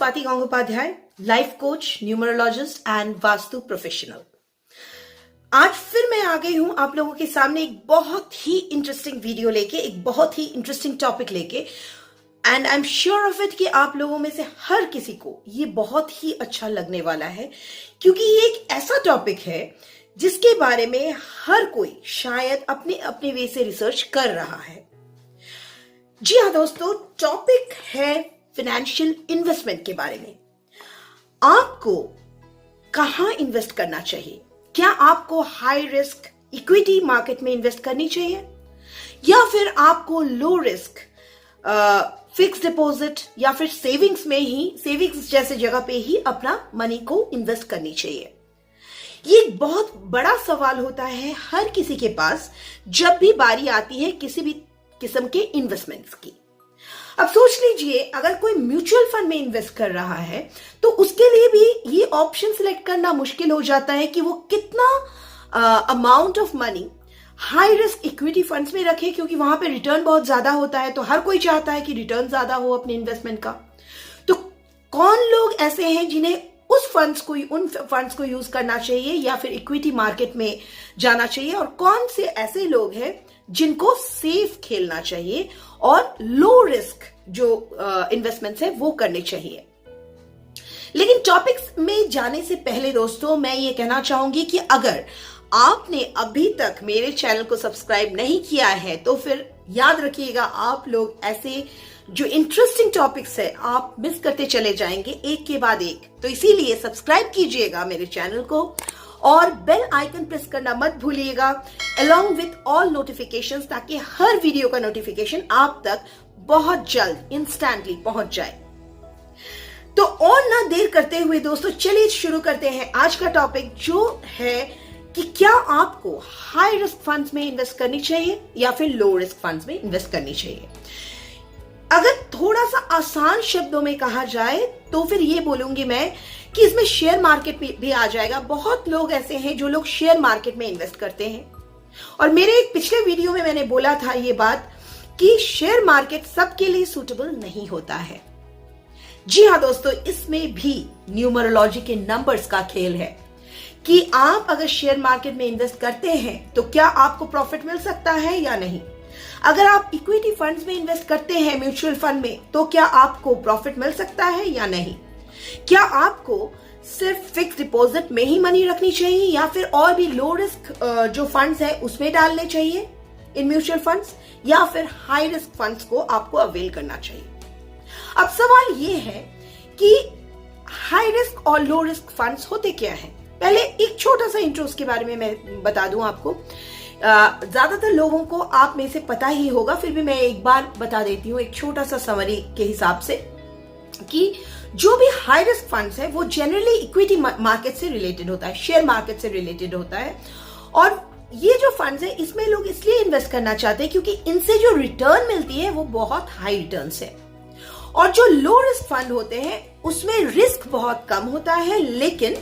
Swati Gangopadhyay, life coach, numerologist and vastu professional. आज फिर मैं आ गई हूं आप लोगों के सामने एक बहुत ही इंटरेस्टिंग वीडियो लेके, एक बहुत ही इंटरेस्टिंग टॉपिक लेके। And I am sure of it कि आप लोगों में से हर किसी को ये बहुत ही अच्छा लगने वाला है, क्योंकि ये एक ऐसा टॉपिक है जिसके बारे में हर कोई शायद अपने अपने वे से रिसर्च कर रहा है। जी हाँ दोस्तों, टॉपिक है फाइनेंशियल इन्वेस्टमेंट के बारे में। आपको कहां इन्वेस्ट करना चाहिए? क्या आपको हाई रिस्क इक्विटी मार्केट में इन्वेस्ट करनी चाहिए, या फिर आपको लो रिस्क फिक्स डिपॉजिट या फिर सेविंग्स जैसे जगह पे ही अपना मनी को इन्वेस्ट करनी चाहिए? ये एक बहुत बड़ा सवाल होता है हर किसी के पास जब भी बारी आती है किसी भी किस्म के इन्वेस्टमेंट्स की। अब सोच लीजिए, अगर कोई म्यूचुअल फंड में इन्वेस्ट कर रहा है तो उसके लिए भी ये ऑप्शन सिलेक्ट करना मुश्किल हो जाता है कि वो कितना amount of money high risk equity funds में रखे, क्योंकि वहां पे रिटर्न बहुत ज्यादा होता है। तो हर कोई चाहता है कि रिटर्न ज्यादा हो अपने इन्वेस्टमेंट का। तो कौन लोग ऐसे हैं जिन्हें उन फंड्स को यूज करना चाहिए या फिर इक्विटी मार्केट में जाना चाहिए, और कौन से ऐसे लोग हैं जिनको सेफ खेलना चाहिए और लो रिस्क जो इन्वेस्टमेंट्स है वो करने चाहिए। लेकिन टॉपिक्स में जाने से पहले दोस्तों, मैं ये कहना चाहूंगी कि अगर आपने अभी तक मेरे चैनल को सब्सक्राइब नहीं किया है तो फिर याद रखिएगा, आप लोग ऐसे जो इंटरेस्टिंग टॉपिक्स है आप मिस करते चले जाएंगे एक के बाद एक। तो इसीलिए सब्सक्राइब कीजिएगा मेरे चैनल को और बेल आइकन प्रेस करना मत भूलिएगा, अलोंग विथ ऑल नोटिफिकेशंस, ताकि हर वीडियो का नोटिफिकेशन आप तक बहुत जल्द इंस्टेंटली पहुंच जाए। तो और ना देर करते हुए दोस्तों, चलिए शुरू करते हैं आज का टॉपिक, जो है कि क्या आपको हाई रिस्क फंड्स में इन्वेस्ट करनी चाहिए या फिर लो रिस्क फंड्स में इन्वेस्ट करनी चाहिए। अगर थोड़ा सा आसान शब्दों में कहा जाए तो फिर ये बोलूंगी मैं कि इसमें शेयर मार्केट भी आ जाएगा। बहुत लोग ऐसे हैं जो लोग शेयर मार्केट में इन्वेस्ट करते हैं, और मेरे एक पिछले वीडियो में मैंने बोला था ये बात कि शेयर मार्केट सबके लिए सूटेबल नहीं होता है। जी हाँ दोस्तों, इसमें भी न्यूमरोलॉजी के नंबर्स का खेल है कि आप अगर शेयर मार्केट में इन्वेस्ट करते हैं तो क्या आपको प्रॉफिट मिल सकता है या नहीं। अगर आप इक्विटी फंड्स में इन्वेस्ट करते हैं म्यूचुअल फंड में, तो क्या आपको प्रॉफिट मिल सकता है या नहीं। क्या आपको सिर्फ फिक्स डिपॉजिट में ही मनी रखनी चाहिए या फिर और भी लो रिस्क जो फंड्स है उसमें डालने चाहिए इन म्यूचुअल फंड्स, या फिर हाई रिस्क फंड्स को आपको अवेल करना चाहिए। अब सवाल ये है कि हाई रिस्क और लो रिस्क फंड्स होते क्या हैं। पहले एक छोटा सा इंट्रो के बारे में मैं बता दूं आपको। ज्यादातर लोगों को आप में से पता ही होगा, फिर भी मैं एक बार बता देती हूँ एक छोटा सा समरी के हिसाब से, कि जो भी हाई रिस्क फंड्स है वो जनरली इक्विटी मार्केट से रिलेटेड होता है, शेयर मार्केट से रिलेटेड होता है। और ये जो फंड्स है इसमें लोग इसलिए इन्वेस्ट करना चाहते हैं क्योंकि इनसे जो रिटर्न मिलती है वो बहुत हाई रिटर्न है। और जो लो रिस्क फंड होते हैं उसमें रिस्क बहुत कम होता है, लेकिन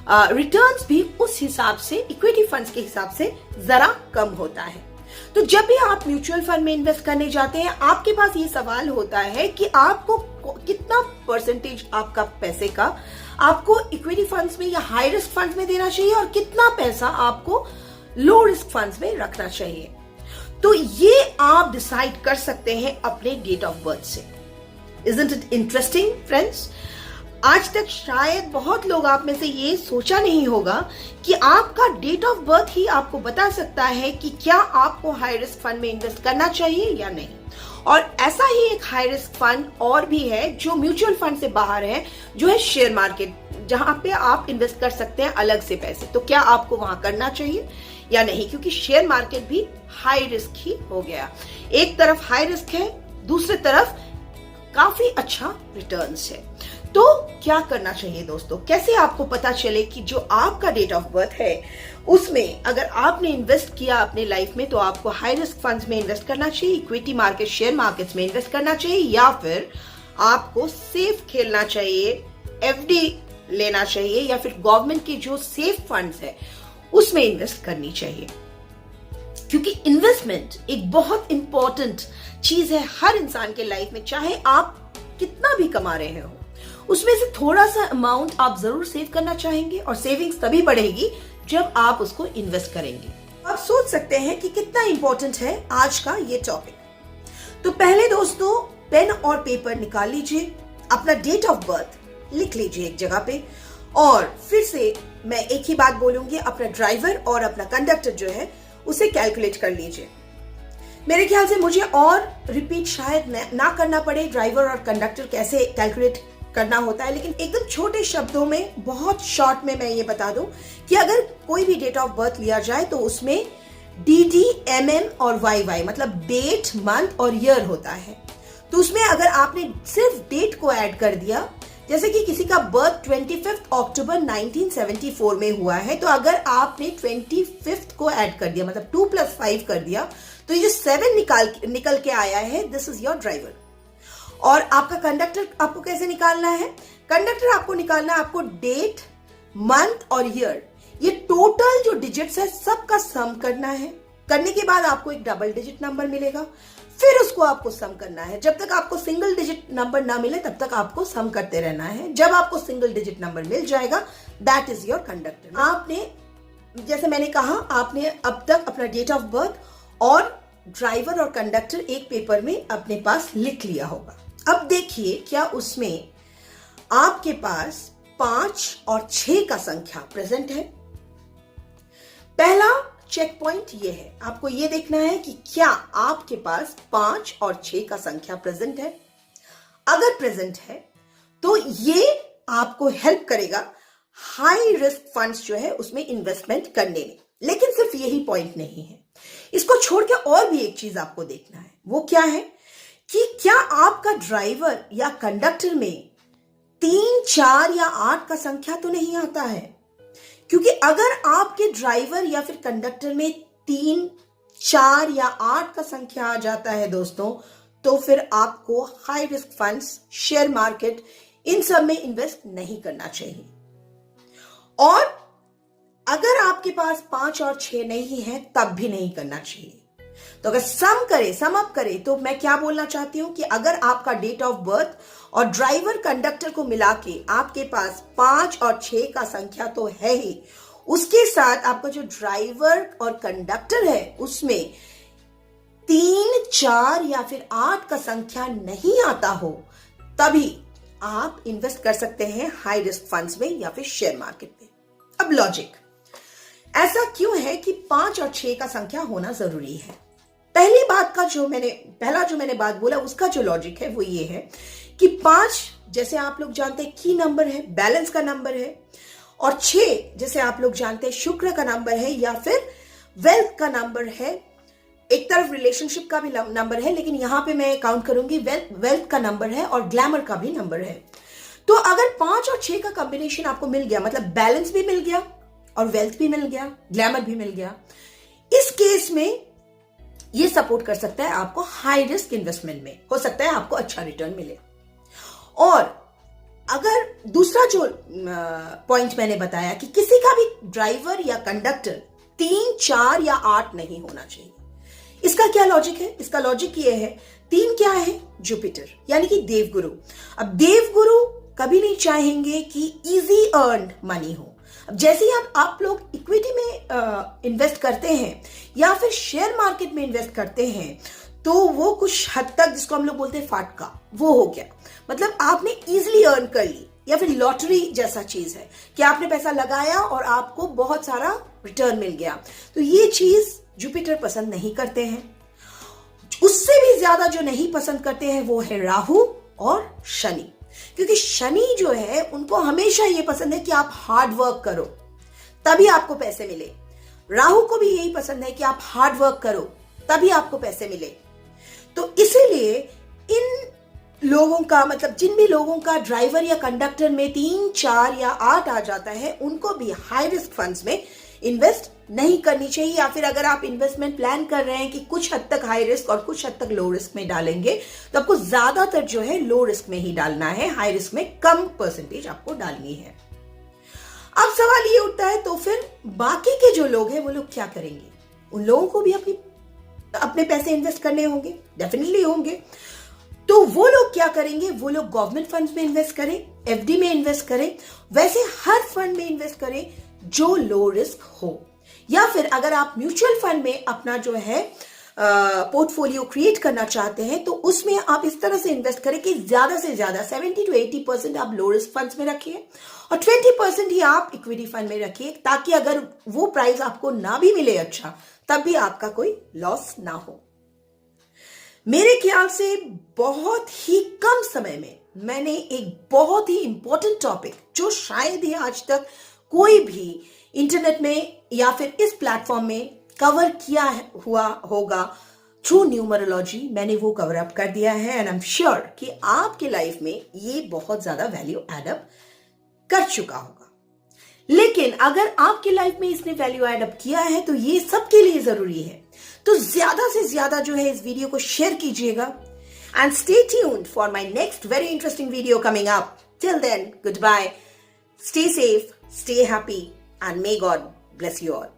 रिटर्न्स भी उस हिसाब से इक्विटी फंड्स के हिसाब से जरा कम होता है। तो जब भी आप म्यूचुअल फंड में इन्वेस्ट करने जाते हैं, आपके पास ये सवाल होता है कि आपको कितना परसेंटेज आपका पैसे का आपको इक्विटी फंड्स में या हाई रिस्क फंड्स में देना चाहिए, और कितना पैसा आपको लो रिस्क फंड्स में रखना चाहिए। तो ये आप डिसाइड कर सकते हैं अपने डेट ऑफ बर्थ से। Isn't it interesting, friends? आज तक शायद बहुत लोग आप में से ये सोचा नहीं होगा कि आपका डेट ऑफ बर्थ ही आपको बता सकता है कि क्या आपको हाई रिस्क फंड में इन्वेस्ट करना चाहिए या नहीं। और ऐसा ही एक हाई रिस्क फंड और भी है जो म्यूचुअल फंड से बाहर है, जो है शेयर मार्केट, जहां पे आप इन्वेस्ट कर सकते हैं अलग से पैसे। तो क्या आपको वहां करना चाहिए या नहीं, क्योंकि शेयर मार्केट भी हाई रिस्क ही हो गया। एक तरफ हाई रिस्क है, दूसरी तरफ काफी अच्छा रिटर्न्स है। तो क्या करना चाहिए दोस्तों, कैसे आपको पता चले कि जो आपका डेट ऑफ बर्थ है उसमें अगर आपने इन्वेस्ट किया अपने लाइफ में तो आपको हाई रिस्क फंड्स में इन्वेस्ट करना चाहिए, इक्विटी मार्केट शेयर मार्केट्स में इन्वेस्ट करना चाहिए, या फिर आपको सेफ खेलना चाहिए, एफडी लेना चाहिए, या फिर गवर्नमेंट के जो सेफ फंड्स है उसमें इन्वेस्ट करनी चाहिए। क्योंकि इन्वेस्टमेंट एक बहुत इंपॉर्टेंट चीज है हर इंसान के लाइफ में, चाहे आप कितना भी कमा रहे हो। उसमें से थोड़ा सा अमाउंट आप जरूर सेव करना चाहेंगे, और सेविंग्स तभी बढ़ेगी जब आप उसको इन्वेस्ट करेंगे। आप सोच सकते हैं कि कितना इंपॉर्टेंट है आज का ये टॉपिक। तो पहले दोस्तों पेन और पेपर निकाल लीजिए, अपना डेट ऑफ बर्थ लिख लीजिए एक जगह पे, और फिर से मैं एक ही बात बोलूंगी, अपना ड्राइवर और अपना कंडक्टर जो है उसे कैलकुलेट कर लीजिए। मेरे ख्याल से मुझे और रिपीट शायद ना करना पड़े ड्राइवर और कंडक्टर कैसे कैलकुलेट करना होता है, लेकिन एकदम छोटे शब्दों में बहुत शॉर्ट में मैं ये बता दूं कि अगर कोई भी डेट ऑफ बर्थ लिया जाए तो उसमें DD, MM और YY मतलब डेट, मंथ और ईयर होता है। तो उसमें अगर आपने सिर्फ डेट को ऐड कर दिया, जैसे कि किसी का बर्थ 25 अक्टूबर 1974 में हुआ है, तो अगर आपने 25 को ऐड कर दिया मतलब 2 + 5 कर दिया, तो ये जो 7 निकल के आया है, दिस इज योर ड्राइवर। और आपका कंडक्टर आपको कैसे निकालना है? कंडक्टर आपको निकालना है, आपको डेट, मंथ और ईयर, ये टोटल जो डिजिट्स है सबका सम करना है। करने के बाद आपको एक डबल डिजिट नंबर मिलेगा, फिर उसको आपको सम करना है। जब तक आपको सिंगल डिजिट नंबर ना मिले तब तक आपको सम करते रहना है। जब आपको सिंगल डिजिट नंबर मिल जाएगा, दैट इज योर कंडक्टर। आपने, जैसे मैंने कहा, आपने अब तक अपना डेट ऑफ बर्थ और ड्राइवर और कंडक्टर एक पेपर में अपने पास लिख लिया होगा। अब देखिए क्या उसमें आपके पास 5 और 6 का संख्या प्रेजेंट है। पहला चेक पॉइंट ये है, आपको ये देखना है कि क्या आपके पास 5 और 6 का संख्या प्रेजेंट है। अगर प्रेजेंट है तो ये आपको हेल्प करेगा हाई रिस्क फंड्स जो है उसमें इन्वेस्टमेंट करने में। लेकिन सिर्फ यही पॉइंट नहीं है, इसको छोड़ के और भी एक चीज आपको देखना है। वो क्या है कि क्या आपका ड्राइवर या कंडक्टर में 3, 4 या 8 का संख्या तो नहीं आता है। क्योंकि अगर आपके ड्राइवर या फिर कंडक्टर में 3, 4 या 8 का संख्या आ जाता है दोस्तों, तो फिर आपको high risk funds, share market, इन सब में इन्वेस्ट नहीं करना चाहिए। और अगर आपके पास 5 और 6 नहीं है तब भी नहीं करना चाहिए। तो अगर सम अप करे तो मैं क्या बोलना चाहती हूं कि अगर आपका डेट ऑफ बर्थ और ड्राइवर कंडक्टर को मिला के आपके पास 5 और 6 का संख्या तो है ही, उसके साथ आपका जो ड्राइवर और कंडक्टर है उसमें 3, 4 या फिर 8 का संख्या नहीं आता हो, तभी आप इन्वेस्ट कर सकते हैं हाई रिस्क फंड्स में या फिर शेयर मार्केट में। अब लॉजिक ऐसा क्यों है कि 5 और 6 का संख्या होना जरूरी है? पहला जो मैंने बात बोला उसका जो लॉजिक है वो ये है कि 5 जैसे आप लोग जानते हैं की नंबर है, बैलेंस का नंबर है, और 6 जैसे आप लोग जानते हैं शुक्र का नंबर है या फिर वेल्थ का नंबर है। एक तरफ रिलेशनशिप का भी नंबर है, लेकिन यहां पे मैं काउंट करूंगी वेल्थ का नंबर है और ग्लैमर का भी नंबर है। तो अगर 5 और 6 का कॉम्बिनेशन आपको मिल गया, मतलब बैलेंस भी मिल गया और वेल्थ भी मिल गया, ग्लैमर भी मिल गया, इस केस में ये सपोर्ट कर सकता है आपको हाई रिस्क इन्वेस्टमेंट में। हो सकता है आपको अच्छा रिटर्न मिले। और अगर दूसरा जो पॉइंट मैंने बताया कि किसी का भी ड्राइवर या कंडक्टर 3, 4 या 8 नहीं होना चाहिए, इसका क्या लॉजिक है? इसका लॉजिक ये है, 3 क्या है? जुपिटर, यानी कि देवगुरु। अब देवगुरु कभी नहीं चाहेंगे कि इजी अर्न मनी हो। अब जैसे ही आप लोग इक्विटी में इन्वेस्ट करते हैं या फिर शेयर मार्केट में इन्वेस्ट करते हैं, तो वो कुछ हद तक, जिसको हम लोग बोलते हैं फाटका, वो हो गया। मतलब आपने इजीली अर्न कर ली, या फिर लॉटरी जैसा चीज है कि आपने पैसा लगाया और आपको बहुत सारा रिटर्न मिल गया। तो ये चीज जुपिटर पसंद नहीं करते हैं। उससे भी ज्यादा जो नहीं पसंद करते हैं वो है राहु और शनि, क्योंकि शनि जो है उनको हमेशा ये पसंद है कि आप हार्ड वर्क करो तभी आपको पैसे मिले। राहु को भी यही पसंद है कि आप हार्ड वर्क करो तभी आपको पैसे मिले। तो इसीलिए इन लोगों का, मतलब जिन भी लोगों का ड्राइवर या कंडक्टर में 3, 4 या 8 आ जाता है, उनको भी हाई रिस्क फंड्स में इन्वेस्ट नहीं करनी चाहिए। या फिर अगर आप इन्वेस्टमेंट प्लान कर रहे हैं कि कुछ हद तक हाई रिस्क और कुछ हद तक लो रिस्क में डालेंगे, तो आपको ज्यादातर जो है लो रिस्क में ही डालना है, हाई रिस्क में कम परसेंटेज आपको डालनी है। अब सवाल ये उठता है, तो फिर बाकी के जो लोग हैं वो लोग क्या करेंगे? उन लोगों को भी अपने पैसे इन्वेस्ट करने होंगे, डेफिनेटली होंगे। तो वो लोग क्या करेंगे, वो लोग गवर्नमेंट फंड्स में इन्वेस्ट करें, एफडी में इन्वेस्ट करें, वैसे हर फंड में इन्वेस्ट करें जो लो रिस्क हो। या फिर अगर आप म्यूचुअल फंड में अपना जो है पोर्टफोलियो क्रिएट करना चाहते हैं तो उसमें आप इस तरह से इन्वेस्ट करें कि ज्यादा से ज्यादा 70 to 80% आप लो रिस्क फंड्स में रखिए और 20% ही आप इक्विटी फंड में रखिए, ताकि अगर वो प्राइस आपको ना भी मिले अच्छा, तब भी आपका कोई लॉस ना हो। मेरे ख्याल से बहुत ही कम समय में मैंने एक बहुत ही इंपॉर्टेंट टॉपिक, जो शायद ही आज तक कोई भी इंटरनेट में या फिर इस प्लेटफॉर्म में कवर किया हुआ होगा थ्रू न्यूमरोलॉजी, मैंने वो कवर अप कर दिया है। एंड आई एम श्योर कि आपके लाइफ में ये बहुत ज्यादा वैल्यू एड अप कर चुका होगा। लेकिन अगर आपकी लाइफ में इसने वैल्यू एड अप किया है तो ये सबके लिए जरूरी है, तो ज्यादा से ज्यादा जो है इस वीडियो को शेयर कीजिएगा। And stay tuned for my next very interesting video coming up. Till then, good bye, stay safe, stay happy, and may God bless you all.